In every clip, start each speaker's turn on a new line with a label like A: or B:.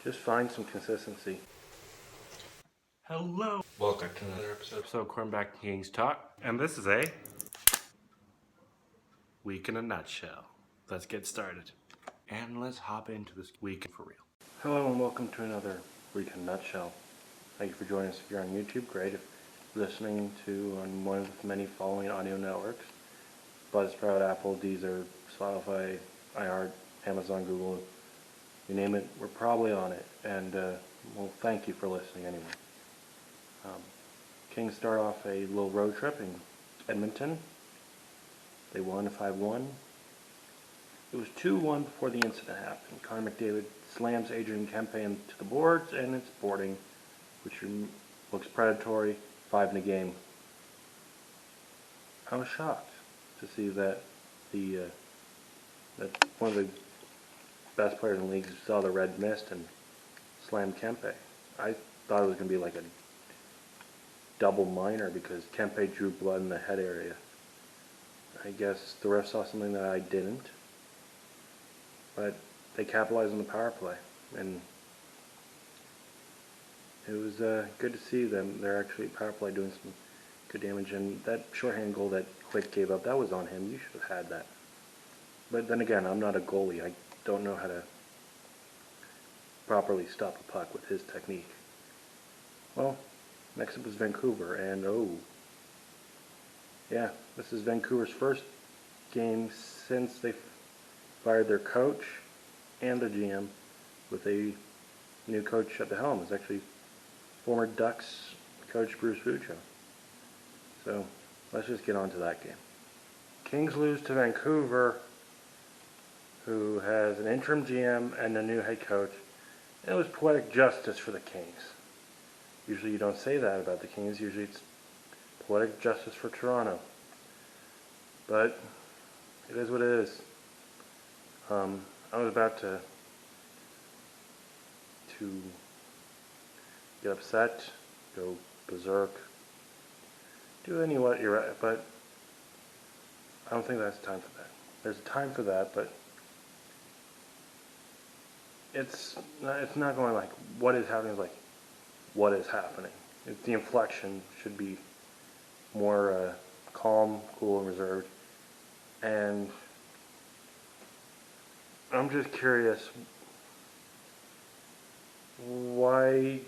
A: Just find some consistency. Hello.
B: Welcome to another episode.
A: So Cornback Kings Talk, and this is a week in a nutshell. Let's get started, and let's hop into this week for real. Hello, and welcome to another week in a nutshell. Thank you for joining us here on YouTube. Great if you're listening to on one of the many following audio networks: Buzzsprout, Apple, Deezer, Spotify, iHeart, Amazon, Google. You name it, we're probably on it. And well, thank you for listening anyway. Kings start off a little road trip in Edmonton. They won 5-1. It was 2-1 before the incident happened. Connor McDavid slams Adrian Kempe into the boards, and it's boarding, which looks predatory. 5 in a game. I was shocked to see that that one of the best players in the league saw the red mist and slammed Kempe. I thought it was going to be like a double minor because Kempe drew blood in the head area. I guess the ref saw something that I didn't, but they capitalized on the power play, and it was good to see them. They're actually power play doing some good damage, and that shorthand goal that Quick gave up, that was on him. You should have had that. But then again, I'm not a goalie. I don't know how to properly stop a puck with his technique. Well, next up is Vancouver, and yeah, this is Vancouver's first game since they fired their coach and their GM with a new coach at the helm. It's actually former Ducks coach Bruce Buccio. So let's just get on to that game. Kings lose to Vancouver, who has an interim GM and a new head coach. It was poetic justice for the Kings. Usually you don't say that about the Kings. Usually it's poetic justice for Toronto. But it is what it is. I was about to get upset, go berserk, do any what you're at, but I don't think that's time for that. There's a time for that, but it's not going like what is happening. It's like what is happening. The inflection should be more calm, cool, and reserved. And I'm just curious, why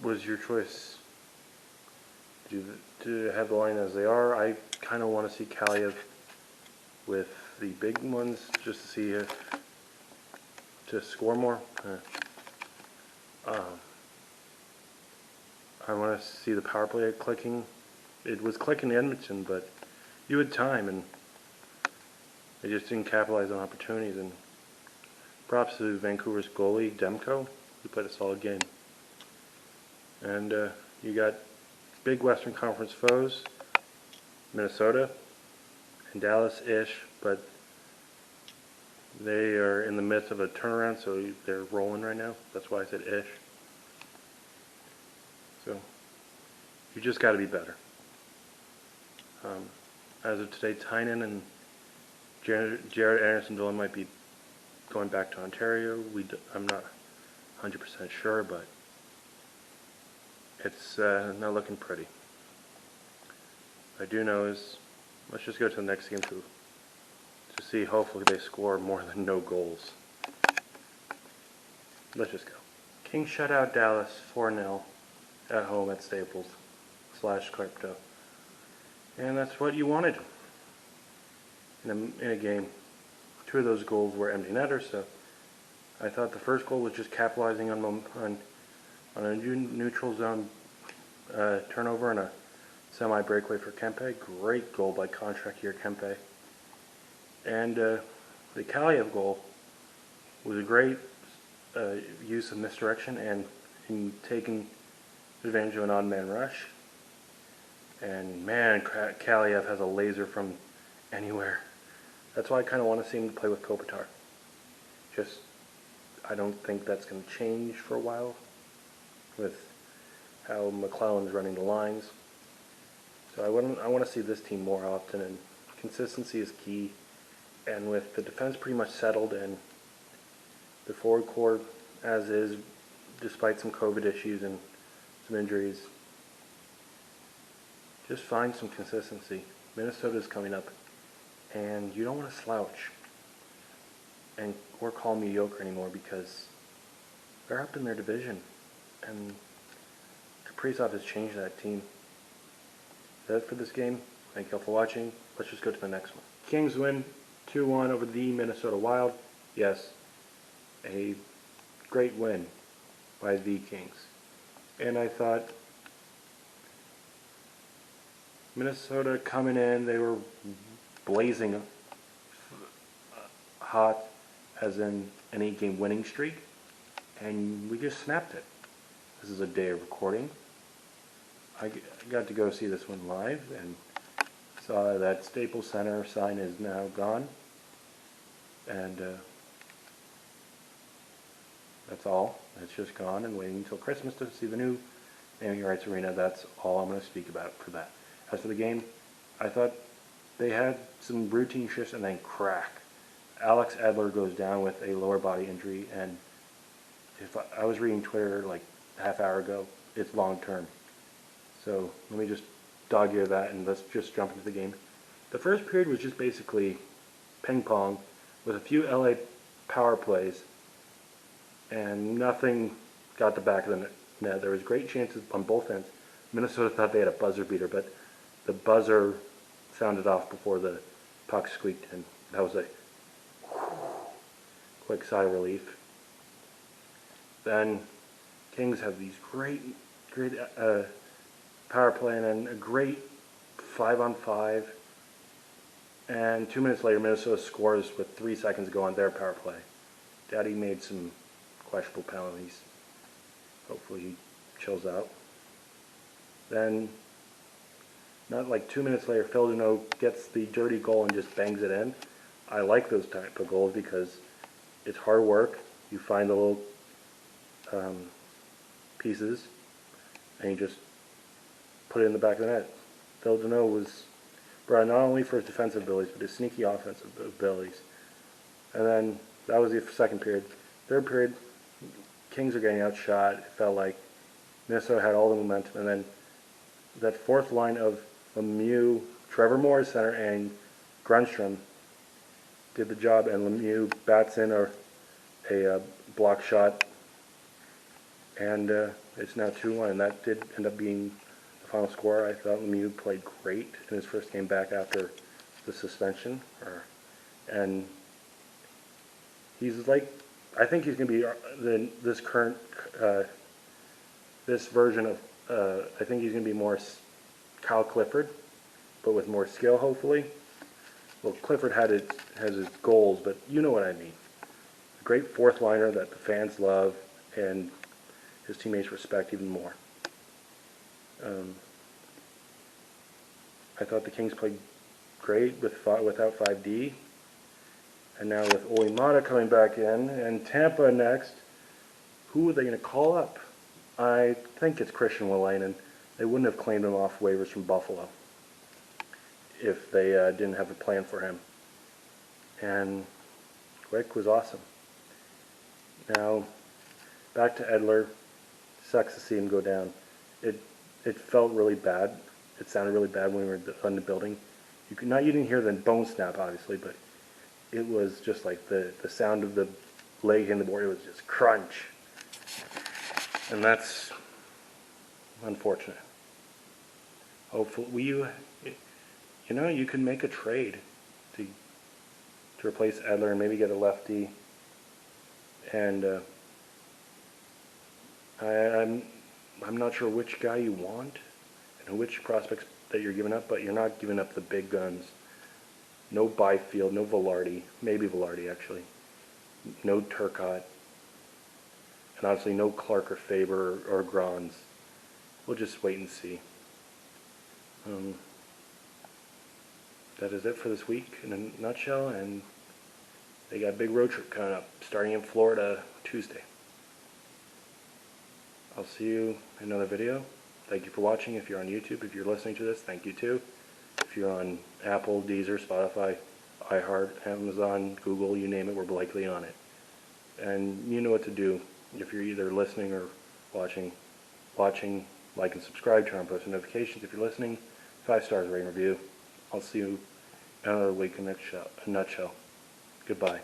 A: was your choice to have the line as they are? I kind of want to see Kaliev with the big ones just to see if to score more. I want to see the power play clicking. It was clicking in Edmonton, but you had time, and they just didn't capitalize on opportunities. And props to Vancouver's goalie, Demko. He played a solid game. And you got big Western Conference foes, Minnesota and Dallas-ish, but they are in the midst of a turnaround, so they're rolling right now. That's why I said ish. So you just got to be better. As of today, Tynan and Jared Anderson-Dillon might be going back to Ontario. I'm not 100% sure, but it's not looking pretty. What I do know is, let's just go to the next game to see. Hopefully they score more than no goals. Let's just go. Kings shut out Dallas 4-0 at home at Staples /Crypto. And that's what you wanted in a game. 2 of those goals were empty netters, so I thought the first goal was just capitalizing on a neutral zone turnover and a semi-breakaway for Kempe. Great goal by contract here, Kempe. And the Kaliev goal was a great use of misdirection and in taking advantage of an odd man rush. And man, Kaliev has a laser from anywhere. That's why I kind of want to see him play with Kopitar. I don't think that's going to change for a while with how McClellan's running the lines. So I want to see this team more often, and consistency is key. And with the defense pretty much settled and the forward core as is, despite some COVID issues and some injuries. Just find some consistency. Minnesota's coming up, and you don't want to slouch or call mediocre anymore, because they're up in their division, and Kaprizov has changed that team. That's it for this game. Thank you all for watching. Let's just go to the next one. Kings win 2-1 over the Minnesota Wild. Yes, a great win by the Kings. And I thought Minnesota coming in, they were blazing hot, as in an 8-game winning streak, and we just snapped it. This is a day of recording. I got to go see this one live and saw that Staples Center sign is now gone, and that's all. It's just gone, and waiting until Christmas to see the new naming rights arena. That's all I'm going to speak about for that. As for the game, I thought they had some routine shifts and then crack. Alex Edler goes down with a lower body injury, and if I was reading Twitter like a half hour ago, it's long term. So let me just dog ear that, and let's just jump into the game. The first period was just basically ping pong with a few LA power plays, and nothing got the back of the net. There was great chances on both ends. Minnesota thought they had a buzzer beater, but the buzzer sounded off before the puck squeaked in. That was a quick sigh of relief. Then Kings have these great power play, and then a great 5-on-5. And 2 minutes later, Minnesota scores with 3 seconds to go on their power play. Daddy made some questionable penalties. Hopefully he chills out. Then, not like 2 minutes later, Phil Deneau gets the dirty goal and just bangs it in. I like those type of goals because it's hard work. You find the little pieces, and you just put it in the back of the net. Phil Deneau was brought not only for his defensive abilities, but his sneaky offensive abilities. And then that was the second period. Third period, Kings are getting outshot. It felt like Minnesota had all the momentum. And then that fourth line of Lemieux, Trevor Moore center, and Grunstrom did the job, and Lemieux bats in a block shot, and it's now 2-1, and that did end up being the final score. I thought Lemieux played great in his first game back after the suspension, and he's like, I think he's going to be this version of, I think he's going to be more Kyle Clifford, but with more skill, hopefully. Well, Clifford has his goals, but you know what I mean. A great fourth liner that the fans love and his teammates respect even more. I thought the Kings played great without 5D. And now with Ole Mata coming back in, and Tampa next, who are they going to call up? I think it's Christian Wolanin. They wouldn't have claimed him off waivers from Buffalo if they didn't have a plan for him. And Quick was awesome. Now, back to Edler. Sucks to see him go down. It felt really bad. It sounded really bad when we were in the building. You didn't hear the bone snap, obviously, but it was just like the sound of the leg hitting the board. It was just crunch. And that's unfortunate. Hopefully, you can make a trade to replace Edler and maybe get a lefty. And I'm not sure which guy you want and which prospects that you're giving up, but you're not giving up the big guns. No Byfield, no Velarde, maybe Velarde actually, no Turcotte, and obviously no Clark or Faber or Grons. We'll just wait and see. That is it for this week in a nutshell, and they got a big road trip coming up, starting in Florida Tuesday. I'll see you in another video. Thank you for watching. If you're on YouTube, if you're listening to this, thank you too. If you're on Apple, Deezer, Spotify, iHeart, Amazon, Google, you name it, we're likely on it. And you know what to do. if you're either listening or watching, like and subscribe, turn on post notifications. If you're listening, 5 stars rating review. I'll see you another week in a nutshell. Goodbye.